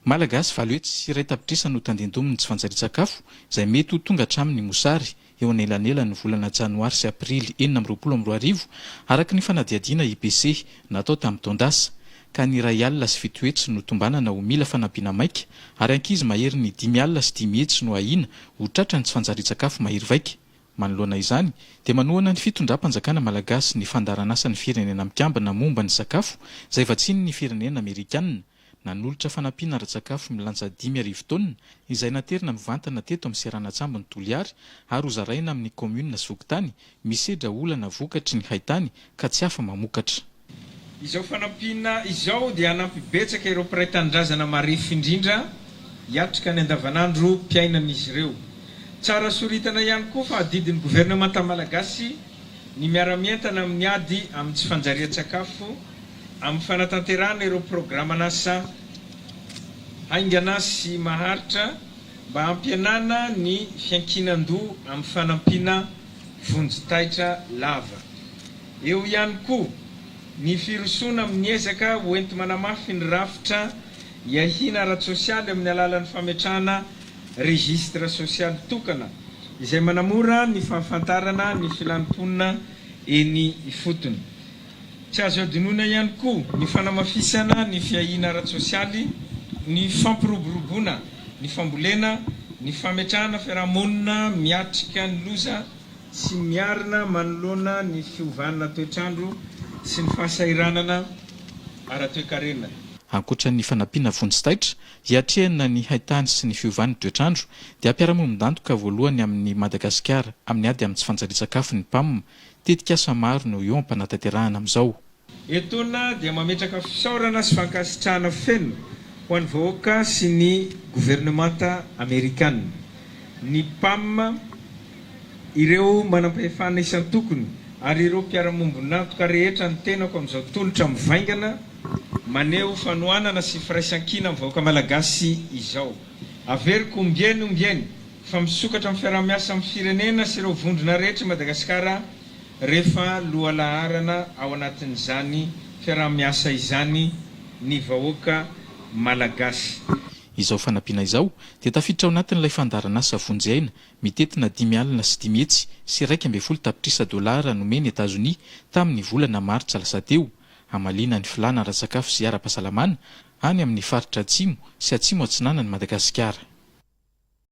Malagasy valy hoe tsy iray tapitrisa no tandendominy tsy fanjari-tsakafo izay mety ho tonga hatramin'ny mosary eo anelanelany volana janoary sy aprily 2024 araka ny fanadihadiana IPC natao tamin'ny taondasa ka ny 2 alina sy 7 hetsy no tombanana ho mila fanampiana maika ary ankizy mahery ny 5 alina sy 5 hetsy no ahina ho tratra ny tsy fanjari-tsakafo mahery vaika. Manoloana izany dia manohana ny fitondram-panjakana malagasy ny fandaran'asan'ny firenena mikambana momba ny sakafo izay vatsiny ny firenena Amerikanina nanolotra fanampiana ara-tsakafo milanja 5,000 taonina izay naterina mivantana teto amin'ny Serana-Tsambo ny Toliary ary hozaraina amin'ny komuna sy Vokotany misedra olana vokatry ny haitany ka tsy hafa mamokatra. Izao fanampiana izao dia anampy betsaka ireo mpiray tanindrazana marefo indrindra hiatrika ny andavanandro mpiainan'izy ireo. Tsara soritana ihany koa fa adidin'ny gouvernemanta malagasy ny miara-mientana amin'ny ady amin'ny tsy fanjaria-tsakafo amin'ny fanatanterahana ireo programan'asa haingana sy maharitra mba hampianana ny fiankinan-doha amin'ny fanampiana vonjy-taitra lava. Eo ihany koa ny firosona amin'ny ezaka hoenti manamafy ny rafitra hiahina ara-tsosialy amin'ny alalan'ny fametrahana registre sosialy tokana izay manamora ny fahafantarana ny filanimponina eny ifotony. Tsy azo adinoina ihany koa ny fanamafisana ny fiahina ara-tsosialy, ny fampiroboroboana, ny fambolena, ny fametrahana fiarahamonina miatrika ny loza sy miarina manoloana ny fiovanana toetrandro sy ny fahasairanana ara-toekarenina. Ankoatra ny fanampiana vonjy-taitra, hiatrehana ny haitany sy ny fiovan'ny toetrandro dia ampiara-monimbantoka voalohany amin'ny Madagasikara amin'ny ady amin'ny tsy fanjari-tsakafo ny PAM tetika asa maro no eo ampanatanterahana amin'izao. Etona dia mametraka fisaorana sy fankasitrahana feno ho an'ny vahoaka sy ny gouvernemanta Amerikanina. Ny PAM ireo manam-pahefana isan-tokony ary ireo mpiara-mombon'antoka rehetra ny tenako amin'izao tolotra mivaingana maneho fanohanana sy firaisan-kina amin'ny vahoaka malagasy izao. Averiko ombieny fa misokatra amin'ny fiaraha-miasa amin'ny firenena sy ireo vondrona rehetra Madagasikara rehefa lohalaharana ao anatin'izany fiaraha-miasa izany ny vahoaka malagasy. Izao fanampiana izao dia tafiditra ao anatin'ilay fandaran'asa vonjy mitetina 5 alina sy 5 hetsy sy 1,20 tapitrisa dolara nomeny Etazonia tamin'ny volana Martsa lasa teo hamaliana ny filàna ara-tsakafo sy ara-pahasalamana any amin'ny faritra atsimo sy atsimo atsinanan'i Madagasikara.